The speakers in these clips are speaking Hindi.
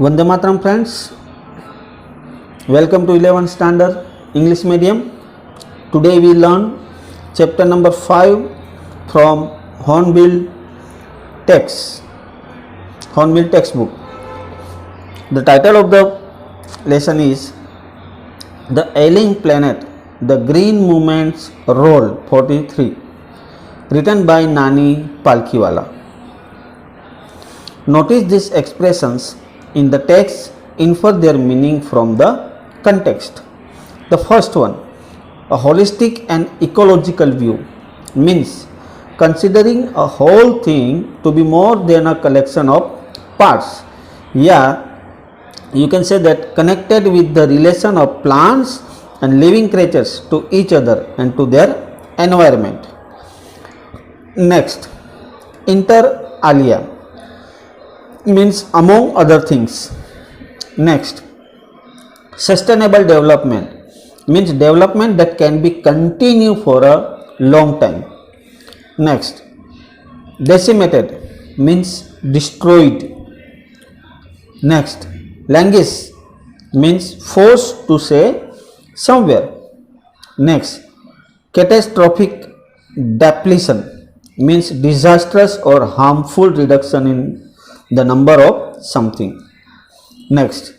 Vande Mataram friends, welcome to 11th standard English medium. Today we learn chapter number 5 from Hornbill textbook. The title of the lesson is The Ailing Planet, The Green Movement's Role 43, written by Nani Palkhiwala. Notice these expressions in the text, infer their meaning from the context. The first one, a holistic and ecological view, means considering a whole thing to be more than a collection of parts. Yeah, you can say that connected with the relation of plants and living creatures to each other and to their environment. Next, inter alia, means among other things. Next, sustainable development, means development that can be continued for a long time. Next, decimated, means destroyed. Next, languish, means forced to say somewhere. Next, catastrophic depletion, means disastrous or harmful reduction in the number of something. Next,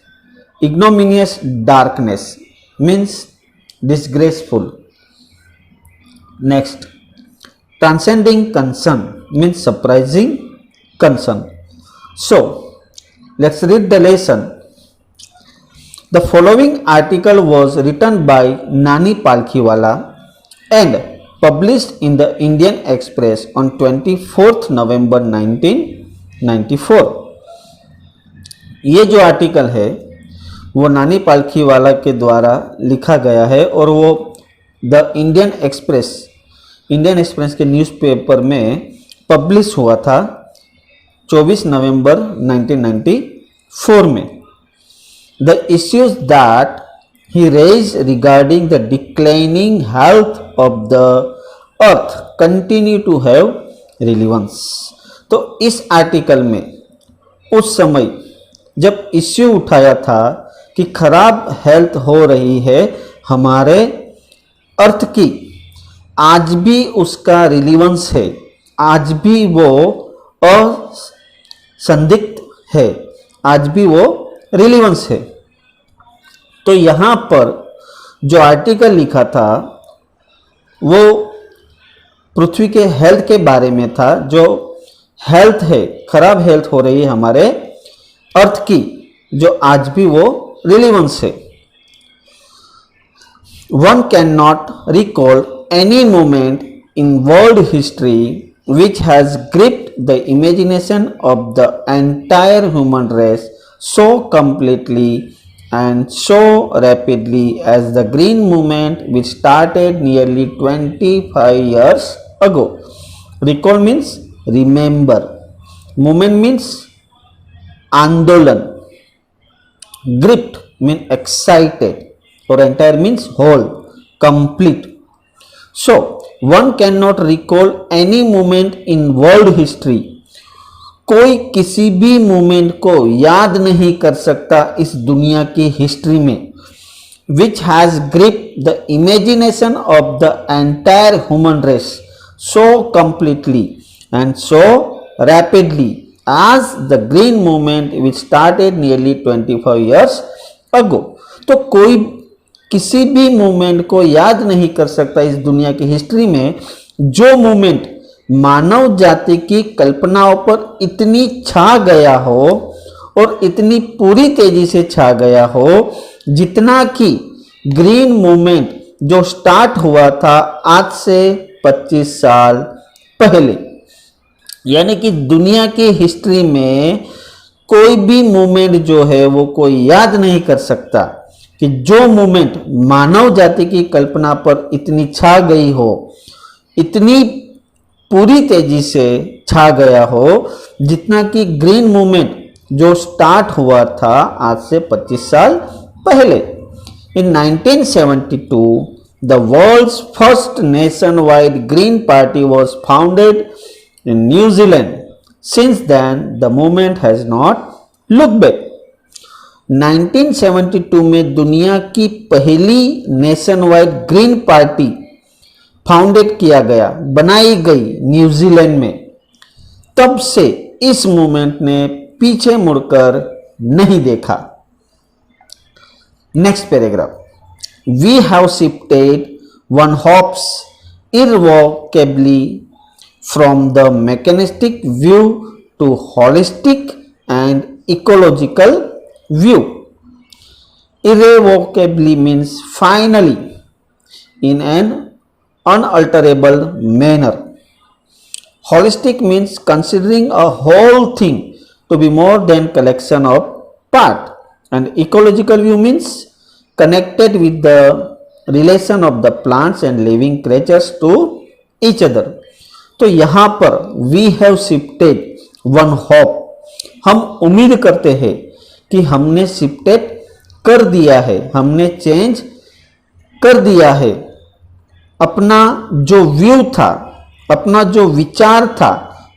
ignominious darkness, means disgraceful. Next, transcending concern, means surprising concern. So, let's read the lesson. The following article was written by Nani Palkhiwala and published in the Indian Express on 24th November 1994. ये जो आर्टिकल है वो नानी पालखीवाला के द्वारा लिखा गया है और वो द इंडियन एक्सप्रेस के न्यूज़पेपर में पब्लिश हुआ था 24 नवंबर 1994 में. The issues that he raised regarding the declining health of the earth continue to have relevance. तो इस आर्टिकल में उस समय जब इश्यू उठाया था कि खराब हेल्थ हो रही है हमारे अर्थ की, आज भी उसका रिलीवेंस है, आज भी वो असंदिग्ध है, आज भी वो रिलीवेंस है. तो यहाँ पर जो आर्टिकल लिखा था वो पृथ्वी के हेल्थ के बारे में था. जो हेल्थ है, खराब हेल्थ हो रही है हमारे अर्थ की, जो आज भी वो रिलीवेंस है. One can not recall any moment in world history which has gripped the imagination of the entire human race so completely and so rapidly as the green movement which started nearly 25 years ago. Recall means remember, movement means andolan, gripped means excited, or entire means whole, complete. So one cannot recall any moment in world history. कोई किसी भी मूवमेंट को याद नहीं कर सकता इस दुनिया की हिस्ट्री में. which has gripped the imagination of the entire human race so completely and so rapidly as the green movement which started nearly 25 years ago. तो कोई किसी भी मूवमेंट को याद नहीं कर सकता इस दुनिया की हिस्ट्री में जो मूवमेंट मानव जाति की कल्पनाओं पर इतनी छा गया हो और इतनी पूरी तेजी से छा गया हो जितना कि ग्रीन मूवमेंट जो स्टार्ट हुआ था आज से 25 साल पहले. यानी कि दुनिया की हिस्ट्री में कोई भी मूवमेंट जो है वो कोई याद नहीं कर सकता कि जो मूवमेंट मानव जाति की कल्पना पर इतनी छा गई हो, इतनी पूरी तेजी से छा गया हो जितना कि ग्रीन मूवमेंट जो स्टार्ट हुआ था आज से 25 साल पहले. In 1972 the world's first nationwide green party was founded in New Zealand. Since then, the movement has not looked back. 1972 में दुनिया की पहली nation wide green party founded किया गया, बनाई गई न्यूजीलैंड में। तब से इस मूवमेंट ने पीछे मुड़कर नहीं देखा। Next paragraph, we have shifted one hopes irrevocably from the mechanistic view to holistic and ecological view. Irrevocably means finally, in an unalterable manner. Holistic means considering a whole thing to be more than collection of part, and ecological view means connected with the relation of the plants and living creatures to each other. तो यहाँ पर we have shifted one hope, हम उम्मीद करते हैं कि हमने शिफ्टेड कर दिया है, हमने चेंज कर दिया है। अपना जो व्यू था, अपना जो विचार था,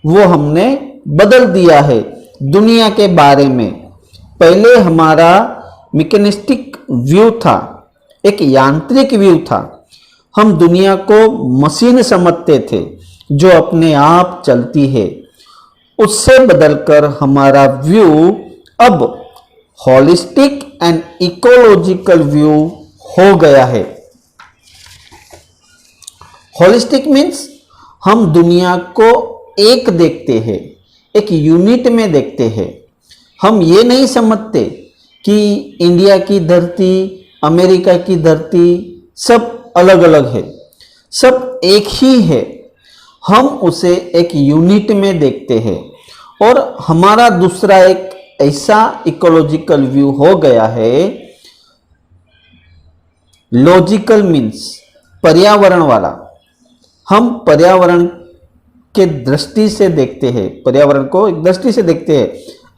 वो हमने बदल दिया है दुनिया के बारे में। पहले हमारा मैकेनिस्टिक व्यू था, एक यांत्रिक व्यू था। हम दुनिया को मशीन समझते थे जो अपने आप चलती है। उससे बदलकर हमारा व्यू अब होलिस्टिक एंड इकोलॉजिकल व्यू हो गया है। होलिस्टिक मीन्स हम दुनिया को एक देखते हैं, एक यूनिट में देखते हैं। हम ये नहीं समझते कि इंडिया की धरती, अमेरिका की धरती सब अलग अलग है, सब एक ही है। हम उसे एक यूनिट में देखते हैं और हमारा दूसरा एक ऐसा इकोलॉजिकल व्यू हो गया है। लॉजिकल मीन्स पर्यावरण वाला। हम पर्यावरण के दृष्टि से देखते हैं, पर्यावरण को एक दृष्टि से देखते हैं।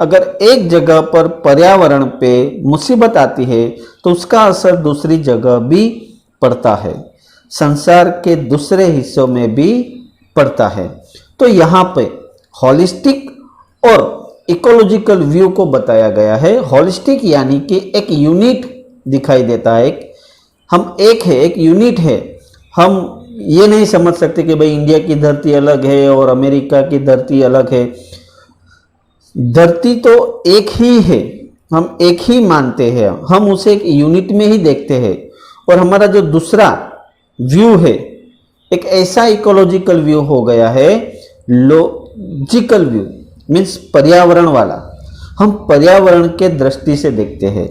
अगर एक जगह पर पर्यावरण पे मुसीबत आती है तो उसका असर दूसरी जगह भी पड़ता है, संसार के दूसरे हिस्सों में भी पड़ता है। तो यहाँ पे होलिस्टिक और इकोलॉजिकल व्यू को बताया गया है। होलिस्टिक यानी कि एक यूनिट दिखाई देता है, हम एक है, एक यूनिट है। हम ये नहीं समझ सकते कि भाई इंडिया की धरती अलग है और अमेरिका की धरती अलग है। धरती तो एक ही है, हम एक ही मानते हैं, हम उसे एक यूनिट में ही देखते हैं। और हमारा जो दूसरा व्यू है, एक ऐसा इकोलॉजिकल व्यू हो गया है, लॉजिकल व्यू मीन्स पर्यावरण वाला। हम पर्यावरण के दृष्टि से देखते हैं।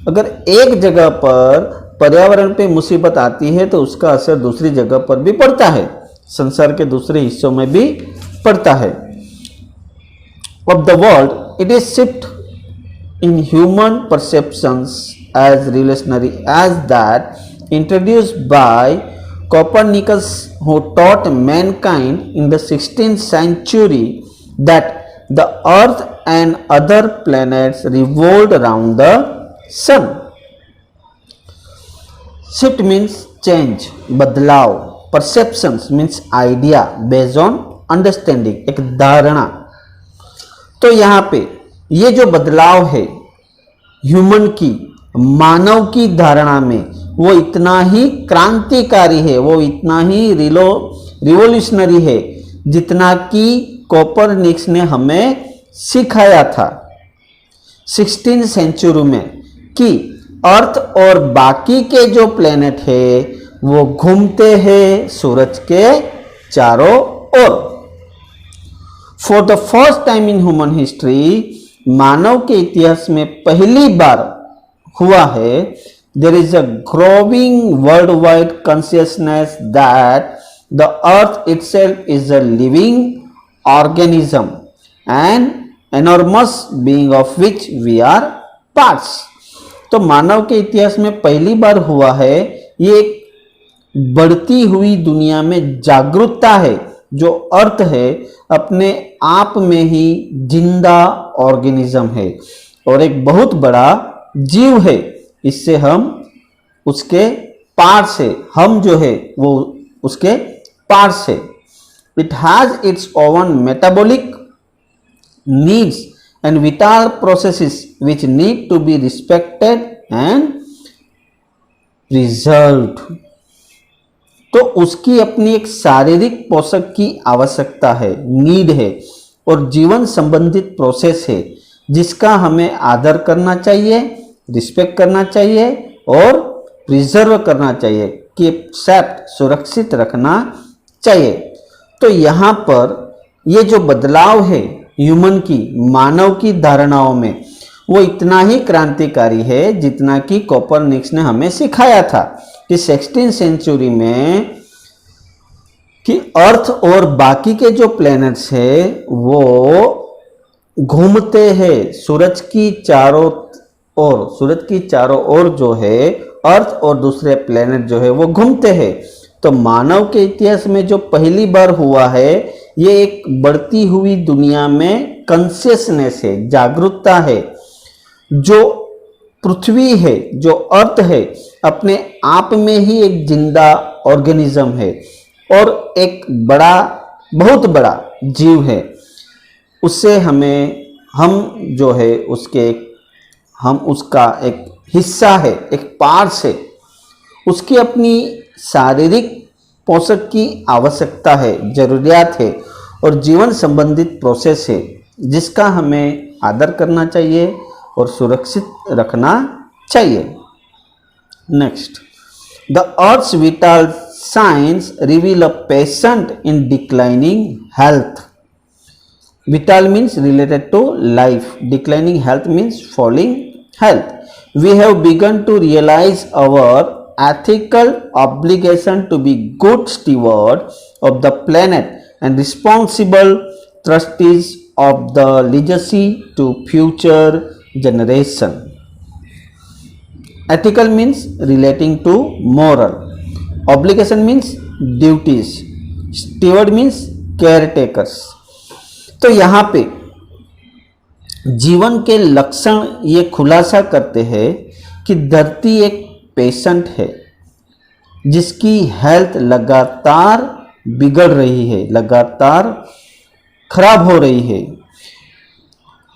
अगर एक जगह पर पर्यावरण पे मुसीबत आती है तो उसका असर दूसरी जगह पर भी पड़ता है, संसार के दूसरे हिस्सों में भी पड़ता है। Of the world, it is shift in human perceptions as revolutionary as that introduced by Copernicus, who taught mankind in the 16th century that the earth and other planets revolved around the sun. Shift means change, बदलाव। Perceptions means idea based on understanding, एक धारणा। तो यहाँ पे ये जो बदलाव है ह्यूमन की, मानव की धारणा में, वो इतना ही क्रांतिकारी है, वो इतना ही रिवोल्यूशनरी है जितना कि कोपरनिकस ने हमें सिखाया था 16th सेंचुरी में कि अर्थ और बाकी के जो प्लेनेट है वो घूमते हैं सूरज के चारों ओर। For the first time in human history, मानव के इतिहास में पहली बार हुआ है, there is a growing world wide consciousness that the earth itself is a living organism and enormous being of which we are parts. तो मानव के इतिहास में पहली बार हुआ है, ये एक बढ़ती हुई दुनिया में जागरूकता है। जो अर्थ है अपने आप में ही जिंदा ऑर्गेनिज्म है और एक बहुत बड़ा जीव है। इससे हम उसके पार्ट्स है, हम जो है वो उसके पार्ट्स है। It has its own metabolic needs and vital processes which need to be respected and preserved. तो उसकी अपनी एक शारीरिक पोषक की आवश्यकता है, नीड है, और जीवन संबंधित प्रोसेस है जिसका हमें आदर करना चाहिए, रिस्पेक्ट करना चाहिए और प्रिजर्व करना चाहिए, कीप सुरक्षित रखना चाहिए। तो यहाँ पर ये जो बदलाव है ह्यूमन की, मानव की धारणाओं में, वो इतना ही क्रांतिकारी है जितना कि कोपरनिकस ने हमें सिखाया था कि 16वीं सेंचुरी में कि अर्थ और बाकी के जो प्लैनेट्स है वो घूमते हैं सूरज की चारों ओर, सूरज की चारों ओर जो है अर्थ और दूसरे प्लैनेट जो है वो घूमते हैं। तो मानव के इतिहास में जो पहली बार हुआ है, ये एक बढ़ती हुई दुनिया में कॉन्शियसनेस है, जागरूकता है। जो पृथ्वी है, जो अर्थ है, अपने आप में ही एक जिंदा ऑर्गेनिज्म है और एक बड़ा, बहुत बड़ा जीव है। उससे हम जो है हम उसका एक हिस्सा है, एक पार्ट्स है। उसकी अपनी शारीरिक पोषक की आवश्यकता है, जरूरियात है और जीवन संबंधित प्रोसेस है जिसका हमें आदर करना चाहिए और सुरक्षित रखना चाहिए। Next, the earth's vital science reveal a patient in declining health. Vital means related to life. Declining health means falling health. We have begun to realize our ethical obligation to be good steward of the planet and responsible trustees of the legacy to future generation. Ethical means relating to moral. Obligation means duties. Steward means caretakers. तो यहाँ पे जीवन के लक्षण ये खुलासा करते हैं कि धरती एक पेशेंट है जिसकी हेल्थ लगातार बिगड़ रही है, लगातार खराब हो रही है।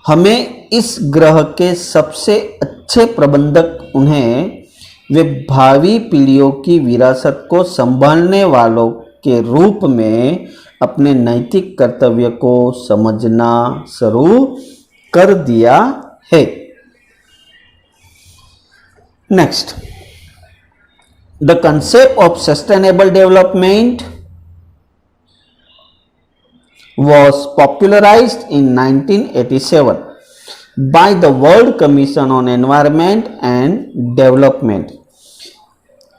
हमें इस ग्रह के सबसे अच्छे प्रबंधक उन्हें वे भावी पीढ़ियों की विरासत को संभालने वालों के रूप में अपने नैतिक कर्तव्य को समझना शुरू कर दिया है। Next, the concept of sustainable development was popularized in 1987 by the World Commission on Environment and Development.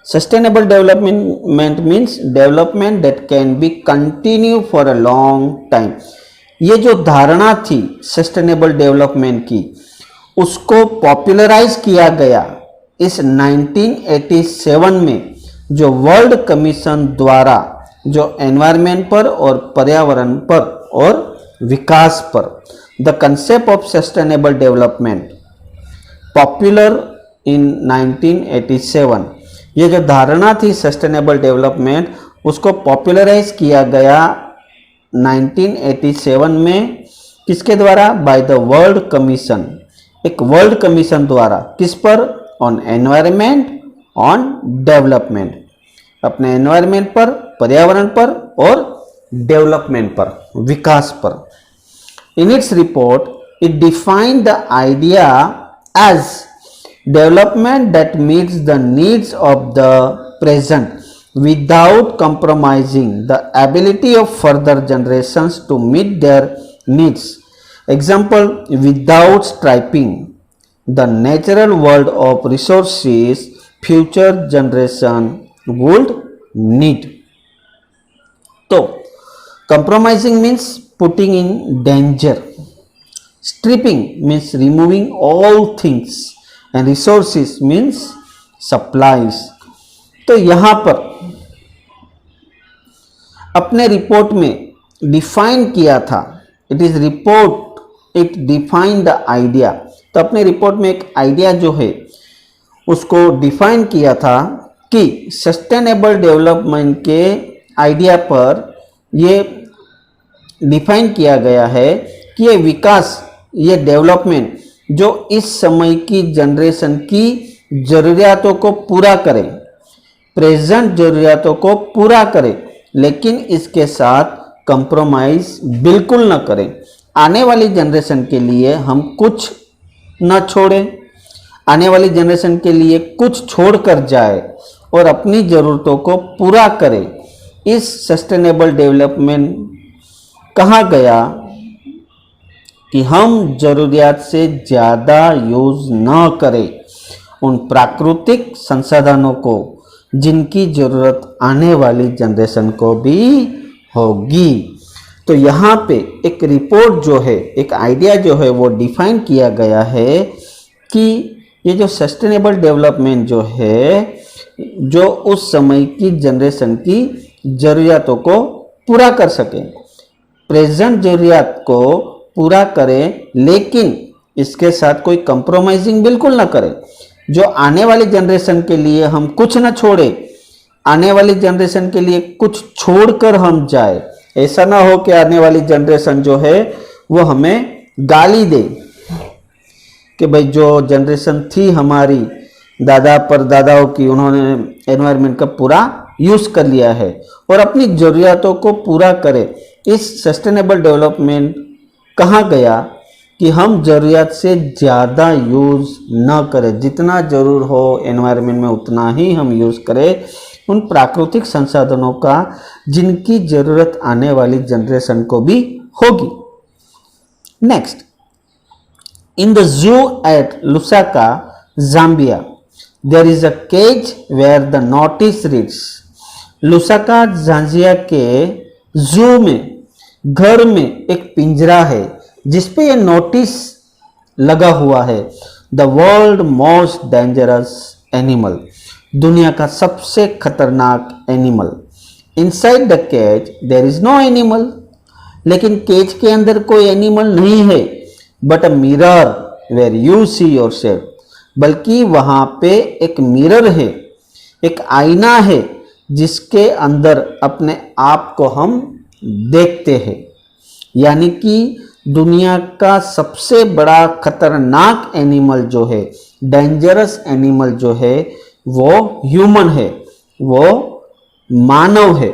Sustainable development means development that can be continued for a long time. ये जो धारणा थी सस्टेनेबल डेवलपमेंट की, उसको पॉपुलराइज किया गया इस 1987 में, जो वर्ल्ड कमीशन द्वारा जो एनवायरनमेंट पर और पर्यावरण पर और विकास पर, the concept of sustainable development popular in 1987, ये जो धारणा थी सस्टेनेबल डेवलपमेंट, उसको पॉपुलराइज किया गया 1987 में। किसके द्वारा? बाय द वर्ल्ड कमीशन, एक वर्ल्ड कमीशन द्वारा। किस पर? ऑन एनवायरनमेंट, ऑन डेवलपमेंट, अपने एनवायरनमेंट पर, पर्यावरण पर और डेवलपमेंट पर, विकास पर। In its report it defined the idea as development that meets the needs of the present without compromising the ability of further generations to meet their needs. Example, without stripping the natural world of resources future generation would need. So, compromising means putting in danger. Stripping means removing all things and resources means supplies. तो यहाँ पर अपने रिपोर्ट में डिफाइन किया था, it is report, it define the idea. तो अपने रिपोर्ट में एक आइडिया जो है उसको डिफाइन किया था कि सस्टेनेबल डेवलपमेंट के आइडिया पर ये डिफाइन किया गया है कि ये विकास ये डेवलपमेंट जो इस समय की जनरेशन की ज़रूरियातों को पूरा करे, प्रेजेंट ज़रूरियातों को पूरा करे, लेकिन इसके साथ कंप्रोमाइज बिल्कुल न करें। आने वाली जनरेशन के लिए हम कुछ न छोड़ें, आने वाली जनरेशन के लिए कुछ छोड़कर जाए और अपनी ज़रूरतों को पूरा करें। इस सस्टेनेबल डेवलपमेंट कहा गया कि हम ज़रूरियात से ज़्यादा यूज़ न करें उन प्राकृतिक संसाधनों को जिनकी ज़रूरत आने वाली जनरेशन को भी होगी। तो यहाँ पे एक रिपोर्ट जो है, एक आइडिया जो है वो डिफाइन किया गया है कि ये जो सस्टेनेबल डेवलपमेंट जो है, जो उस समय की जनरेशन की ज़रूरियातों को पूरा कर सके, प्रेजेंट ज़रूरियात को पूरा करें, लेकिन इसके साथ कोई कंप्रोमाइजिंग बिल्कुल ना करें। जो आने वाली जनरेशन के लिए हम कुछ ना छोड़े, आने वाली जनरेशन के लिए कुछ छोड़कर हम जाए। ऐसा ना हो कि आने वाली जनरेशन जो है वो हमें गाली दे कि भाई जो जनरेशन थी हमारी दादा परदादाओं की, उन्होंने एनवायरनमेंट का पूरा यूज़ कर लिया है, और अपनी ज़रूरियातों को पूरा करे। इस सस्टेनेबल डेवलपमेंट कहा गया कि हम ज़रूरियात से ज़्यादा यूज़ न करें, जितना ज़रूर हो एनवायरनमेंट में उतना ही हम यूज़ करें उन प्राकृतिक संसाधनों का जिनकी ज़रूरत आने वाली जनरेशन को भी होगी। Next, in the zoo at Lusaka, Zambia, there is a cage where the notice reads. Lusaka Zambia के जू में, घर में एक पिंजरा है जिसपे ये नोटिस लगा हुआ है, the world most dangerous animal, दुनिया का सबसे खतरनाक animal. Inside the cage there is no animal, लेकिन केज के अंदर कोई एनिमल नहीं है, but a mirror where you see yourself, बल्कि वहां पे एक मिरर है, एक आईना है जिसके अंदर अपने आप को हम देखते हैं। यानी कि दुनिया का सबसे बड़ा खतरनाक एनिमल जो है, डेंजरस एनिमल जो है, वो ह्यूमन है, वो मानव है।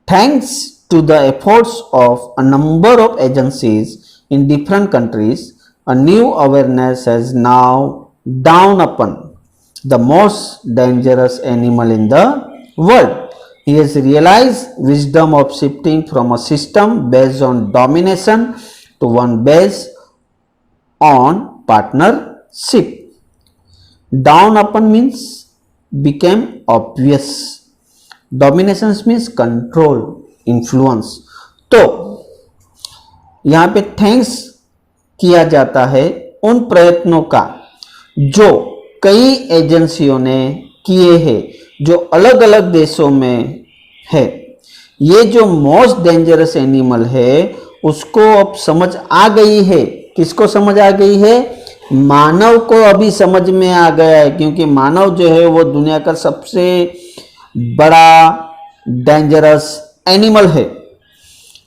Thanks to the efforts of a number of agencies in different countries, a new awareness has now dawned upon the most dangerous animal in the world. He has realized wisdom of shifting from a system based on domination to one based on partnership. Dawn upon means became obvious. Domination means control, influence. तो यहाँ पे थैंक्स किया जाता है उन प्रयत्नों का जो कई एजेंसियों ने किए हैं, जो अलग अलग देशों में है। ये जो मोस्ट डेंजरस एनिमल है उसको अब समझ आ गई है। किसको समझ आ गई है? मानव को अभी समझ में आ गया है, क्योंकि मानव जो है वो दुनिया का सबसे बड़ा डेंजरस एनिमल है।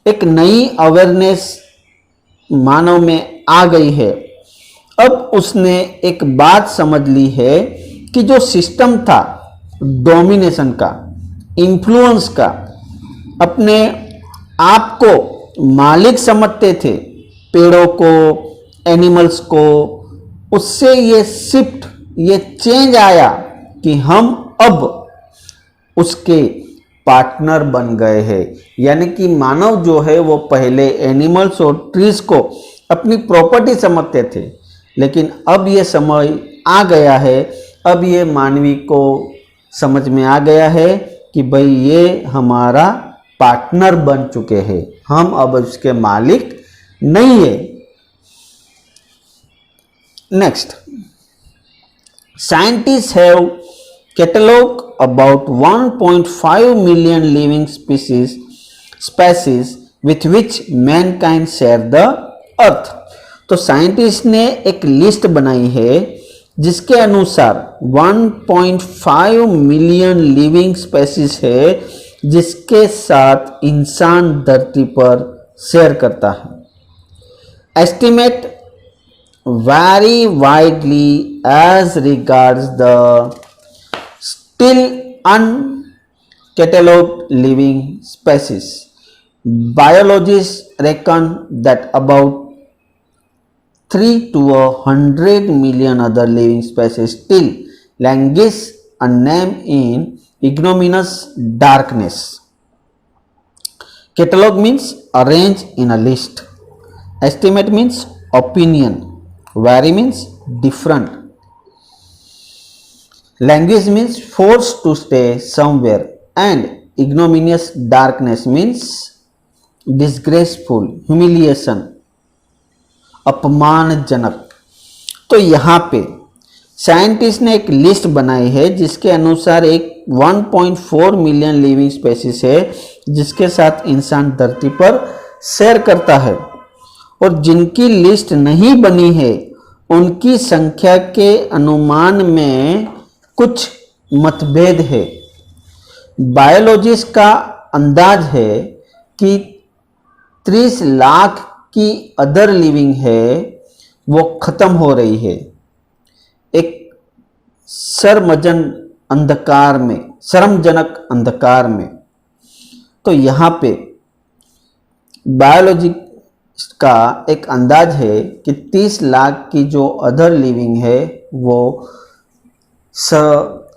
एक नई अवेयरनेस मानव में आ गई है। अब उसने एक बात समझ ली है कि जो सिस्टम था डोमिनेशन का, इन्फ्लुएंस का, अपने आप को मालिक समझते थे, पेड़ों को, एनिमल्स को, उससे ये शिफ्ट, ये चेंज आया कि हम अब उसके पार्टनर बन गए हैं। यानी कि मानव जो है वो पहले एनिमल्स और ट्रीज को अपनी प्रॉपर्टी समझते थे, लेकिन अब ये समय आ गया है, अब ये मानवी को समझ में आ गया है कि भाई ये हमारा पार्टनर बन चुके हैं, हम अब उसके मालिक नहीं है। Next, scientist have catalogue about 1.5 million living species with which mankind share the earth. तो साइंटिस्ट ने एक लिस्ट बनाई है जिसके अनुसार 1.5 मिलियन लिविंग स्पेसीज है जिसके साथ इंसान धरती पर शेयर करता है। Estimate vary widely as regards the still uncatalogued living species. Biologists reckon that about 3 to 100 million other living species still languish unnamed in ignominious darkness. Catalog means arrange in a list. Estimate means opinion. Vary means different. Language means forced to stay somewhere, and ignominious darkness means disgraceful, humiliation, अपमानजनक। तो यहाँ पे साइंटिस्ट ने एक लिस्ट बनाई है जिसके अनुसार एक 1.4 मिलियन लिविंग स्पेसीज है जिसके साथ इंसान धरती पर सैर करता है, और जिनकी लिस्ट नहीं बनी है उनकी संख्या के अनुमान में कुछ मतभेद है। बायोलॉजिस्ट का अंदाज है कि 30 लाख की अदर लिविंग है वो खत्म हो रही है एक शर्मजनक अंधकार में। तो यहाँ पे बायोलॉजी का एक अंदाज है कि 30 लाख की जो अदर लिविंग है वो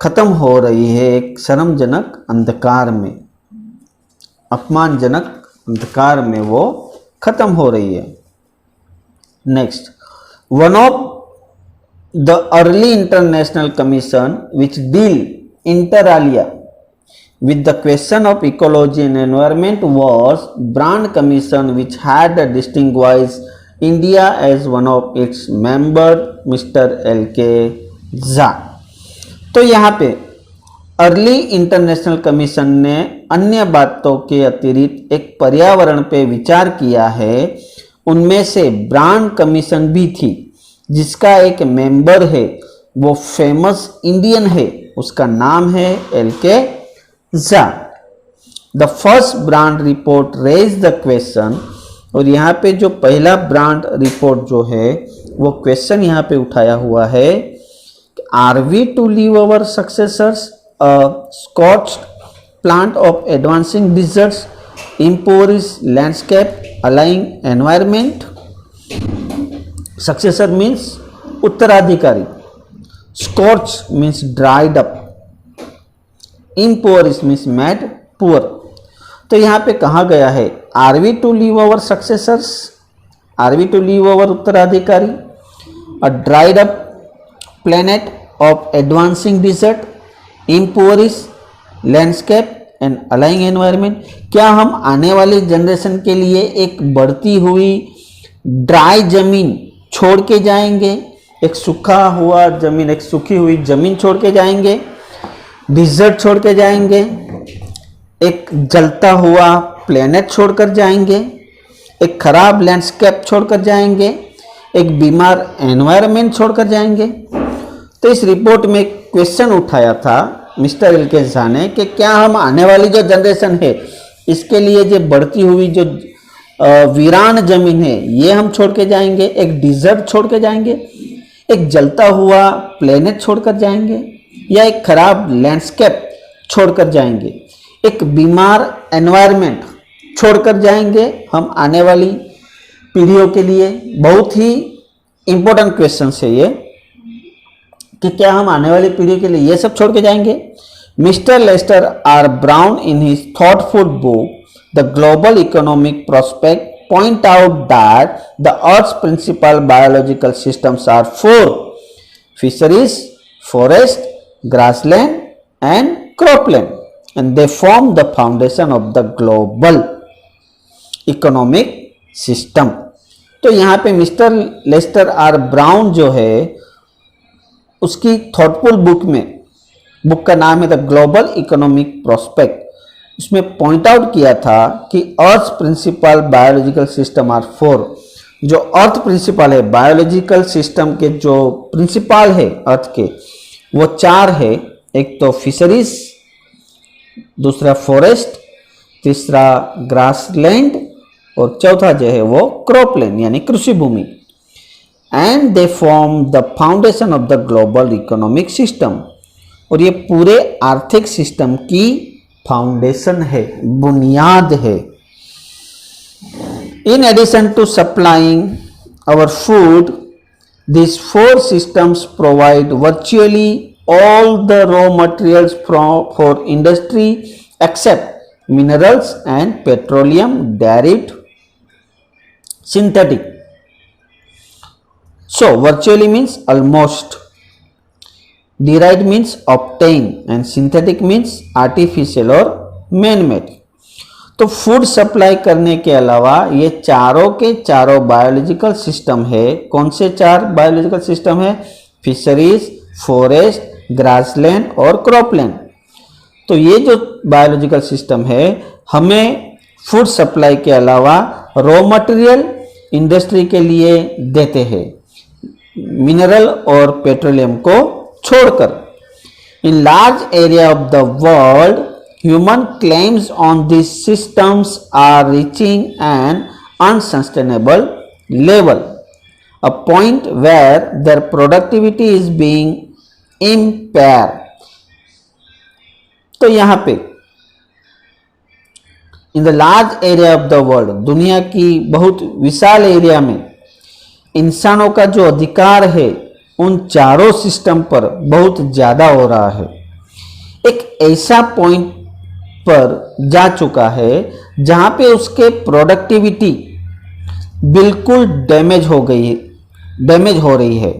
खत्म हो रही है एक शर्मजनक अंधकार में, अपमानजनक अंधकार में वो खत्म हो रही है। Next, one of the early international commission which deal inter Alia with the question of ecology and environment was Brand Commission, which had distinguished India as one of its member, Mr. L.K. Jha। तो यहाँ पे अर्ली इंटरनेशनल कमीशन ने अन्य बातों के अतिरिक्त एक पर्यावरण पे विचार किया है। उनमें से ब्रांड कमीशन भी थी जिसका एक मेंबर है वो फेमस इंडियन है, उसका नाम है L.K. Jha। The first brand report raise the question, और यहाँ पे जो पहला ब्रांड रिपोर्ट जो है वो क्वेश्चन यहाँ पे उठाया हुआ है, are we to leave our successors a scorched planet of advancing deserts, impoverished landscape, ailing environment. Successor means उत्तराधिकारी, scorch means dried up, impoverished means made poor. तो यहाँ पे कहा गया है are we to leave our successors, are we to leave our उत्तराधिकारी, a dried up planet of advancing desert, impoverished landscape and ailing environment. क्या हम आने वाली जनरेशन के लिए एक बढ़ती हुई ड्राई जमीन छोड़ के जाएंगे, एक सूखा हुआ जमीन, एक सूखी हुई जमीन छोड़ के जाएंगे, डिजर्ट छोड़ के जाएंगे, एक जलता हुआ प्लेनेट छोड़कर जाएंगे, एक खराब लैंडस्केप छोड़कर जाएंगे, एक बीमार एनवायरनमेंट छोड़कर जाएंगे। तो इस रिपोर्ट में क्वेश्चन उठाया था मिस्टर एल.के. झा ने कि क्या हम आने वाली जो जनरेशन है इसके लिए जो बढ़ती हुई जो वीरान जमीन है ये हम छोड़ के जाएंगे, एक डिजर्ट छोड़ के जाएंगे, एक जलता हुआ प्लेनेट छोड़कर जाएंगे, या एक खराब लैंडस्केप छोड़कर जाएंगे, एक बीमार एनवायरनमेंट छोड़कर जाएंगे हम आने वाली पीढ़ियों के लिए। बहुत ही इंपॉर्टेंट क्वेश्चन है ये कि क्या हम आने वाली पीढ़ी के लिए ये सब छोड़ के जाएंगे। Mister Lester R Brown in his thoughtful book the global economic prospect point out that the earth's principal biological systems are 4: fisheries, forest, grassland and cropland, and they form the foundation of the global economic system। तो यहाँ पे मिस्टर लेस्टर आर ब्राउन जो है उसकी थॉटफुल बुक का नाम है द ग्लोबल इकोनॉमिक प्रोस्पेक्ट। उसमें पॉइंट आउट किया था कि अर्थ प्रिंसिपल बायोलॉजिकल सिस्टम आर 4। जो अर्थ प्रिंसिपल है, बायोलॉजिकल सिस्टम के जो प्रिंसिपल है अर्थ के वो 4 है। एक तो फिशरीज, दूसरा फॉरेस्ट, तीसरा ग्रासलैंड और चौथा जो है वो क्रॉपलैंड यानी कृषि भूमि। And they form the foundation of the global economic system, और ये पूरे आर्थिक सिस्टम की फाउंडेशन है, बुनियाद है। In addition to supplying our food, these four systems provide virtually all the raw materials for industry except minerals and petroleum derived synthetic. So virtually means almost, derived means obtained, and synthetic means artificial or man-made. तो फूड सप्लाई करने के अलावा ये चारों के चारों बायोलॉजिकल सिस्टम है। कौन से चार बायोलॉजिकल सिस्टम है? फिशरीज, फॉरेस्ट, ग्रासलैंड और क्रॉपलैंड। तो ये जो बायोलॉजिकल सिस्टम है हमें फूड सप्लाई के अलावा रॉ मटेरियल इंडस्ट्री के लिए देते हैं, मिनरल और पेट्रोलियम को छोड़कर। In large area of the world human claims on these systems are reaching an unsustainable level, a point where their productivity is being impaired. तो यहाँ पे in the large area of the world, दुनिया की बहुत विशाल एरिया में इंसानों का जो अधिकार है उन चारों सिस्टम पर बहुत ज़्यादा हो रहा है। एक ऐसा पॉइंट पर जा चुका है जहां पे उसके प्रोडक्टिविटी बिल्कुल डैमेज हो रही है।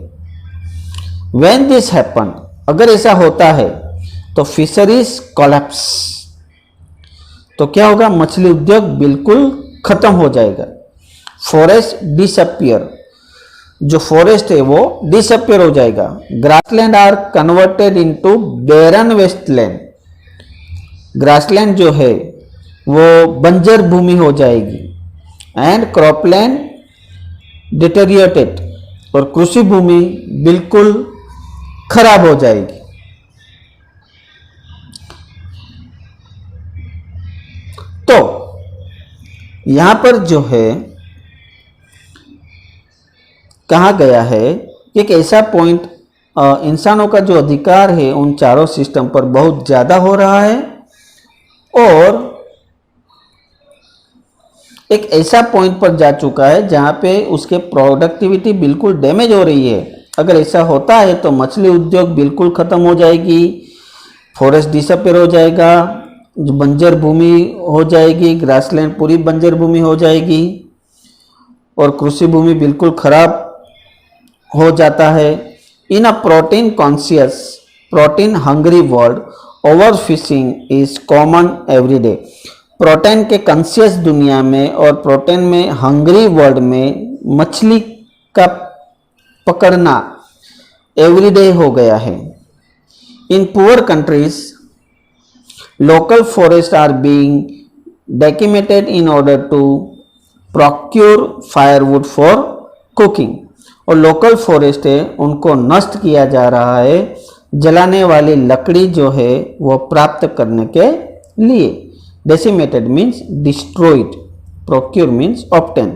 व्हेन दिस हैपन, अगर ऐसा होता है तो फिशरीज कोलैप्स, तो क्या होगा? मछली उद्योग बिल्कुल खत्म हो जाएगा। फॉरेस्ट डिसअपियर, जो फॉरेस्ट है वो डिसअपियर हो जाएगा। Grassland are converted into barren wasteland, grassland जो है वो बंजर भूमि हो जाएगी। एंड क्रॉपलैंड डिटेरियोरेटेड, और कृषि भूमि बिल्कुल खराब हो जाएगी। तो यहां पर जो है कहा गया है एक ऐसा पॉइंट, इंसानों का जो अधिकार है उन चारों सिस्टम पर बहुत ज़्यादा हो रहा है, और एक ऐसा पॉइंट पर जा चुका है जहां पे उसके प्रोडक्टिविटी बिल्कुल डैमेज हो रही है। अगर ऐसा होता है तो मछली उद्योग बिल्कुल खत्म हो जाएगी, फॉरेस्ट डिसअपियर हो जाएगा, जो बंजर भूमि हो जाएगी, ग्रासलैंड पूरी बंजर भूमि हो जाएगी, और कृषि भूमि बिल्कुल खराब हो जाता है। In a protein conscious, protein hungry world, over fishing is common every day. Protein के कॉन्शियस दुनिया में और प्रोटीन में हंग्री वर्ल्ड में मछली का पकड़ना एवरीडे हो गया है। In poor countries local forest are being decimated in order to procure firewood for cooking, और लोकल फॉरेस्ट है उनको नष्ट किया जा रहा है जलाने वाली लकड़ी जो है वो प्राप्त करने के लिए। Decimated means destroyed, procure means obtain.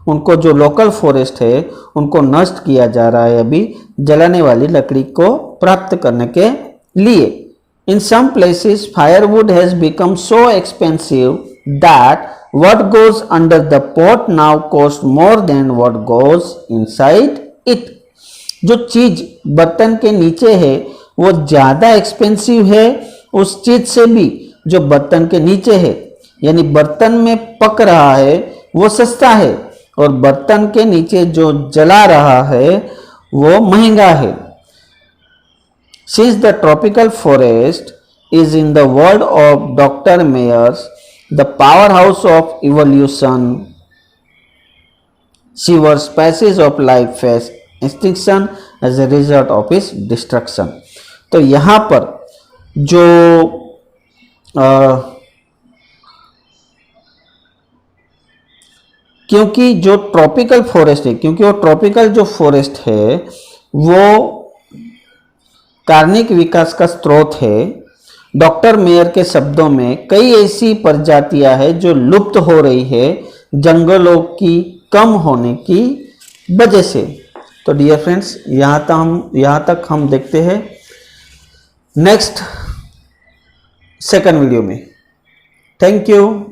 उनको जो लोकल फॉरेस्ट है उनको नष्ट किया जा रहा है अभी जलाने वाली लकड़ी को प्राप्त करने के लिए। In some places firewood has become so expensive that what goes under the pot now cost more than what goes inside it. जो चीज बर्तन के नीचे है वो ज्यादा एक्सपेंसिव है उस चीज से भी जो बर्तन के नीचे है, यानी बर्तन में पक रहा है वो सस्ता है और बर्तन के नीचे जो जला रहा है वो महंगा है। Since the tropical forest is in the word of Dr. Mayers the powerhouse of evolution, several species of life face extinction as a result of its destruction. तो यहाँ पर जो क्योंकि जो ट्रॉपिकल फॉरेस्ट है, क्योंकि वो ट्रॉपिकल जो फॉरेस्ट है वो कार्बनिक विकास का स्रोत है। डॉक्टर मेयर के शब्दों में कई ऐसी प्रजातियां हैं जो लुप्त हो रही है जंगलों की कम होने की वजह से। तो डियर फ्रेंड्स, यहाँ तक हम देखते हैं नेक्स्ट सेकंड वीडियो में। Thank you.